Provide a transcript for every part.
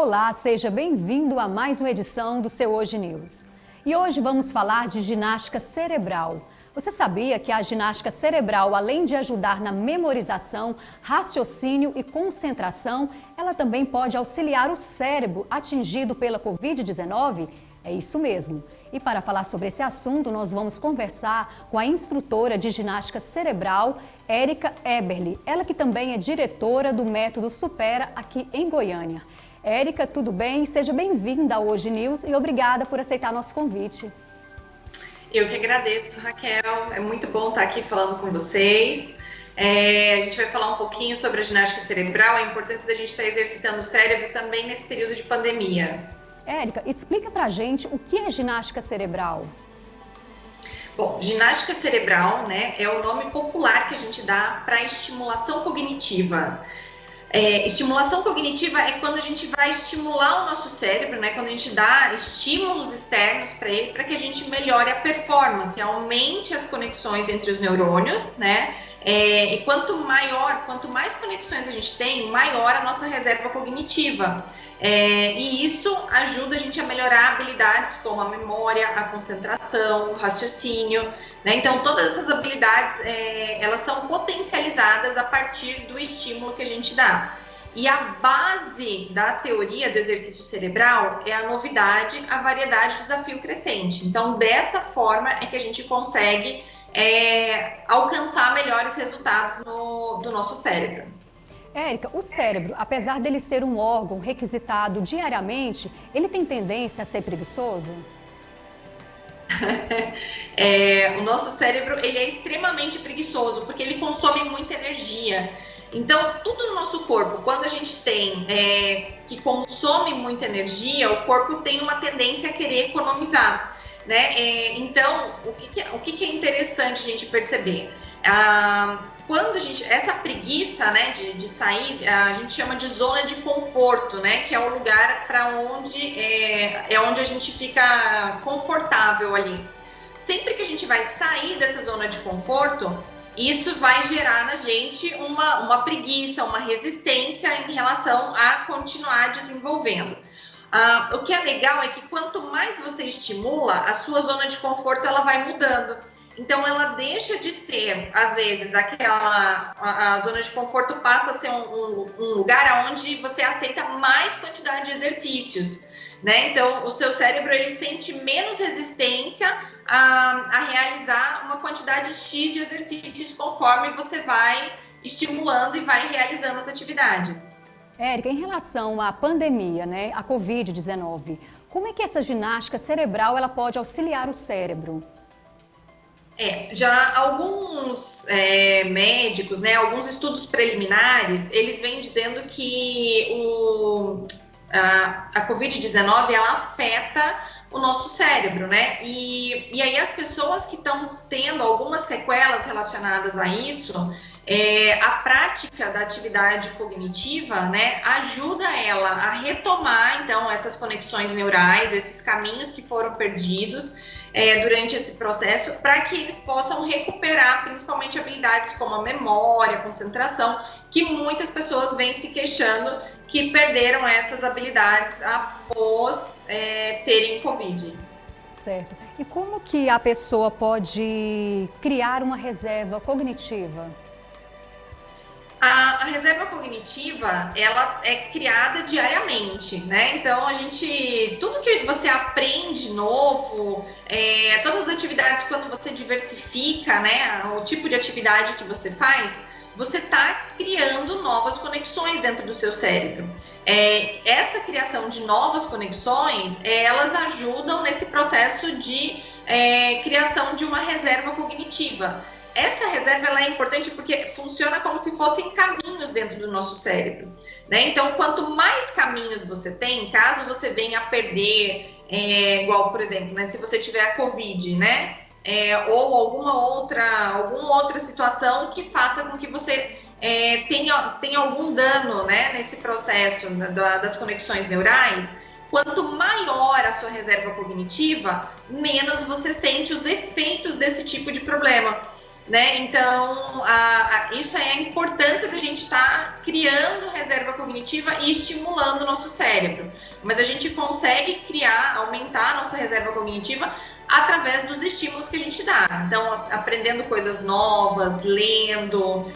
Olá, seja bem-vindo a mais uma edição do seu Hoje News. E hoje vamos falar de ginástica cerebral. Você sabia que a ginástica cerebral, além de ajudar na memorização, raciocínio e concentração, ela também pode auxiliar o cérebro atingido pela Covid-19? É isso mesmo. E para falar sobre esse assunto, nós vamos conversar com a instrutora de ginástica cerebral, Érica Eberli. Ela que também é diretora do Método Supera aqui em Goiânia. Érica, tudo bem? Seja bem-vinda ao Hoje News e obrigada por aceitar nosso convite. Eu que agradeço, Raquel. É muito bom estar aqui falando com vocês. A gente vai falar um pouquinho sobre a ginástica cerebral, a importância da gente estar exercitando o cérebro também nesse período de pandemia. Érica, explica pra gente o que é ginástica cerebral. Bom, ginástica cerebral, né, é o nome popular que a gente dá para estimulação cognitiva. Estimulação cognitiva é quando a gente vai estimular o nosso cérebro, né? Quando a gente dá estímulos externos para ele, para que a gente melhore a performance, aumente as conexões entre os neurônios, né? E quanto mais conexões a gente tem, maior a nossa reserva cognitiva. E isso ajuda a gente a melhorar habilidades como a memória, a concentração, o raciocínio, né? Então, todas essas habilidades, elas são potencializadas a partir do estímulo que a gente dá. E a base da teoria do exercício cerebral é a novidade, a variedade, o desafio crescente. Então, dessa forma é que a gente consegue alcançar melhores resultados do nosso cérebro. Érica, o cérebro, apesar dele ser um órgão requisitado diariamente, ele tem tendência a ser preguiçoso? O nosso cérebro ele é extremamente preguiçoso, porque ele consome muita energia. Então, tudo no nosso corpo, quando a gente tem que consome muita energia, o corpo tem uma tendência a querer economizar, né? Então, o que é interessante a gente perceber? Quando essa preguiça, né, de sair, a gente chama de zona de conforto, né, que é o lugar para onde onde a gente fica confortável ali. Sempre que a gente vai sair dessa zona de conforto, isso vai gerar na gente uma preguiça, uma resistência em relação a continuar desenvolvendo. O que é legal é que quanto mais você estimula, a sua zona de conforto ela vai mudando. Então, ela deixa de ser, às vezes, a zona de conforto passa a ser um lugar onde você aceita mais quantidade de exercícios, né? Então, o seu cérebro, ele sente menos resistência a realizar uma quantidade X de exercícios conforme você vai estimulando e vai realizando as atividades. Érica, em relação à pandemia, né, a Covid-19, como é que essa ginástica cerebral ela pode auxiliar o cérebro? Já alguns médicos, né, alguns estudos preliminares, eles vêm dizendo que a Covid-19 ela afeta o nosso cérebro, né? E aí as pessoas que estão tendo algumas sequelas relacionadas a isso, a prática da atividade cognitiva, né, ajuda ela a retomar, então, essas conexões neurais, esses caminhos que foram perdidos durante esse processo, para que eles possam recuperar principalmente habilidades como a memória, a concentração, que muitas pessoas vêm se queixando que perderam essas habilidades após terem Covid. Certo. E como que a pessoa pode criar uma reserva cognitiva? A reserva cognitiva, ela é criada diariamente, né? Então, tudo que você aprende novo, todas as atividades, quando você diversifica, né, o tipo de atividade que você faz, você está criando novas conexões dentro do seu cérebro. Essa criação de novas conexões, elas ajudam nesse processo de criação de uma reserva cognitiva. Essa reserva ela é importante porque funciona como se fossem caminhos dentro do nosso cérebro, né? Então, quanto mais caminhos você tem, caso você venha a perder, igual, por exemplo, né, se você tiver a Covid, né? Ou alguma outra situação que faça com que você tenha algum dano, né, nesse processo das conexões neurais. Quanto maior a sua reserva cognitiva, menos você sente os efeitos desse tipo de problema, né? Então, isso é a importância da gente gente está criando reserva cognitiva e estimulando o nosso cérebro. Mas a gente consegue criar, aumentar a nossa reserva cognitiva através dos estímulos que a gente dá. Então, aprendendo coisas novas, lendo,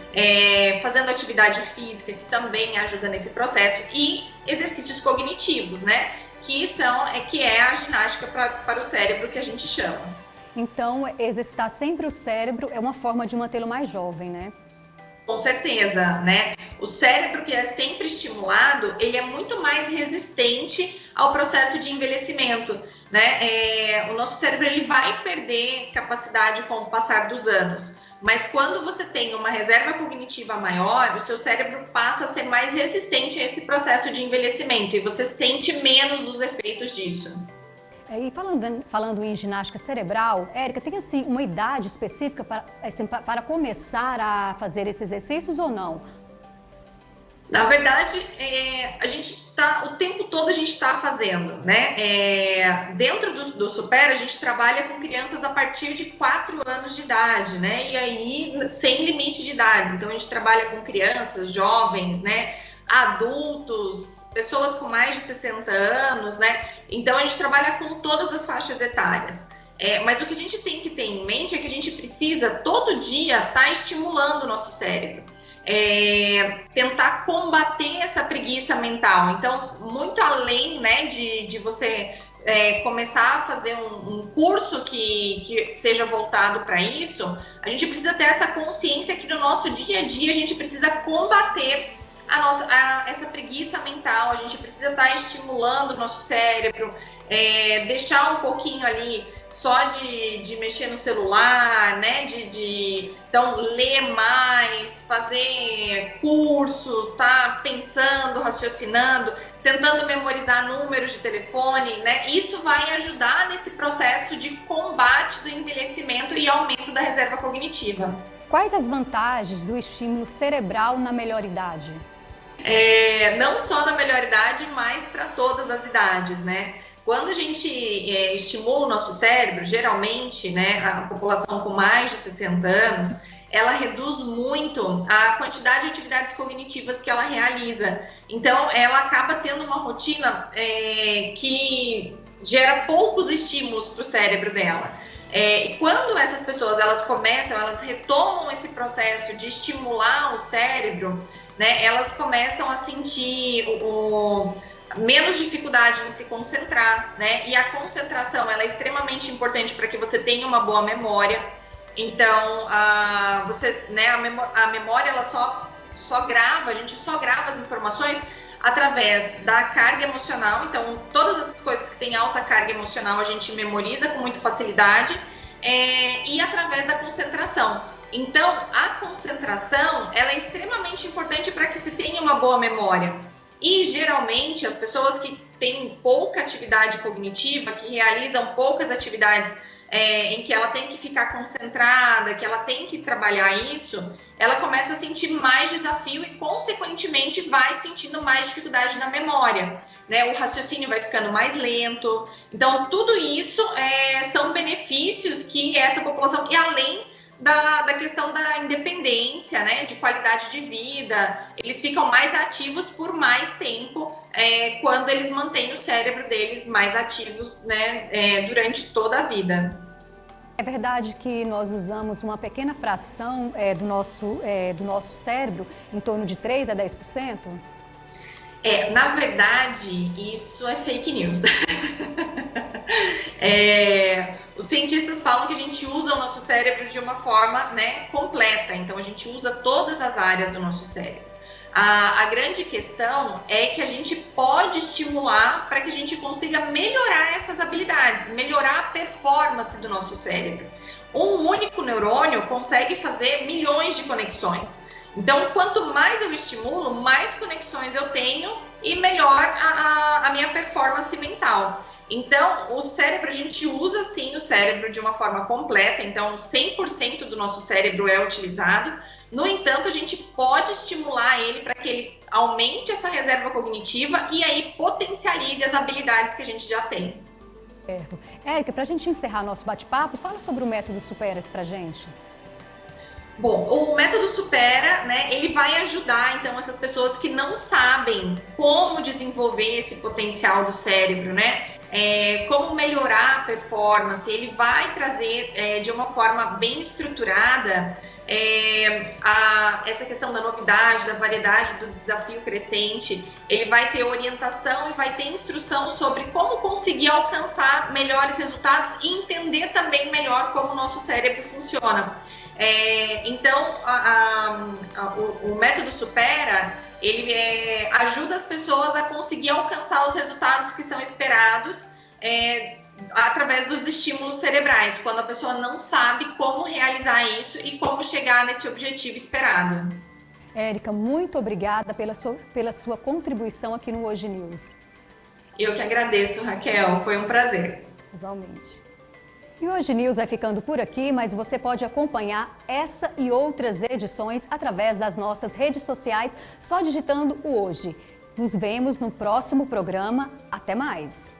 fazendo atividade física, que também ajuda nesse processo, e exercícios cognitivos, né? Que é a ginástica para o cérebro, que a gente chama. Então, exercitar sempre o cérebro é uma forma de mantê-lo mais jovem, né? Com certeza, né? O cérebro que é sempre estimulado, ele é muito mais resistente ao processo de envelhecimento, né? O nosso cérebro ele vai perder capacidade com o passar dos anos, mas quando você tem uma reserva cognitiva maior, o seu cérebro passa a ser mais resistente a esse processo de envelhecimento e você sente menos os efeitos disso. E falando em ginástica cerebral, Érica, tem assim uma idade específica para começar a fazer esses exercícios ou não? Na verdade, a gente tá, o tempo todo a gente está fazendo, né? Dentro do Super, a gente trabalha com crianças a partir de 4 anos de idade, né? E aí, sem limite de idades. Então, a gente trabalha com crianças, jovens, né? Adultos, pessoas com mais de 60 anos, né? Então, a gente trabalha com todas as faixas etárias. Mas o que a gente tem que ter em mente é que a gente precisa, todo dia, estar estimulando o nosso cérebro. Tentar combater essa preguiça mental. Então, muito além, né, de você começar a fazer um curso que seja voltado para isso, a gente precisa ter essa consciência que no nosso dia a dia a gente precisa combater essa preguiça mental, a gente precisa estar estimulando o nosso cérebro, deixar um pouquinho ali só de mexer no celular, né? Então, ler mais, fazer cursos, tá? Pensando, raciocinando, tentando memorizar números de telefone, né? Isso vai ajudar nesse processo de combate do envelhecimento e aumento da reserva cognitiva. Quais as vantagens do estímulo cerebral na melhor idade? Não só na melhor idade, mas para todas as idades, né? Quando a gente estimula o nosso cérebro, geralmente, né, a população com mais de 60 anos, ela reduz muito a quantidade de atividades cognitivas que ela realiza. Então, ela acaba tendo uma rotina que gera poucos estímulos para o cérebro dela. E quando essas pessoas elas retomam esse processo de estimular o cérebro, né, elas começam a sentir menos dificuldade em se concentrar, né? E a concentração ela é extremamente importante para que você tenha uma boa memória. Então, a memória ela só grava, a gente só grava as informações através da carga emocional. Então, todas as coisas que têm alta carga emocional a gente memoriza com muita facilidade e através da concentração. Então, a concentração ela é extremamente importante para que se tenha uma boa memória. E, geralmente, as pessoas que têm pouca atividade cognitiva, que realizam poucas atividades em que ela tem que ficar concentrada, que ela tem que trabalhar isso, ela começa a sentir mais desafio e, consequentemente, vai sentindo mais dificuldade na memória, né? O raciocínio vai ficando mais lento. Então, tudo isso são benefícios que essa população, e além da questão da independência, né, de qualidade de vida, eles ficam mais ativos por mais tempo quando eles mantêm o cérebro deles mais ativos, né, durante toda a vida. É verdade que nós usamos uma pequena fração do nosso cérebro, em torno de 3 a 10%? Na verdade, isso é fake news. Os cientistas falam que a gente usa o nosso cérebro de uma forma, né, completa. Então, a gente usa todas as áreas do nosso cérebro. A grande questão é que a gente pode estimular para que a gente consiga melhorar essas habilidades, melhorar a performance do nosso cérebro. Um único neurônio consegue fazer milhões de conexões. Então, quanto mais eu estimulo, mais conexões eu tenho e melhor a minha performance mental. Então, o cérebro, a gente usa sim o cérebro de uma forma completa, então 100% do nosso cérebro é utilizado. No entanto, a gente pode estimular ele para que ele aumente essa reserva cognitiva e aí potencialize as habilidades que a gente já tem. Certo. Érica, para a gente encerrar nosso bate-papo, fala sobre o método Super para a gente. Bom, o método Supera, né, ele vai ajudar, então, essas pessoas que não sabem como desenvolver esse potencial do cérebro, né? Como melhorar a performance, ele vai trazer de uma forma bem estruturada essa questão da novidade, da variedade, do desafio crescente. Ele vai ter orientação e vai ter instrução sobre como conseguir alcançar melhores resultados e entender também melhor como o nosso cérebro funciona. Então, o método Supera, ele ajuda as pessoas a conseguir alcançar os resultados que são esperados através dos estímulos cerebrais, quando a pessoa não sabe como realizar isso e como chegar nesse objetivo esperado. Érica, muito obrigada pela sua contribuição aqui no Hoje News. Eu que agradeço, Raquel, foi um prazer. Igualmente. E o Hoje News vai ficando por aqui, mas você pode acompanhar essa e outras edições através das nossas redes sociais, só digitando o Hoje. Nos vemos no próximo programa. Até mais!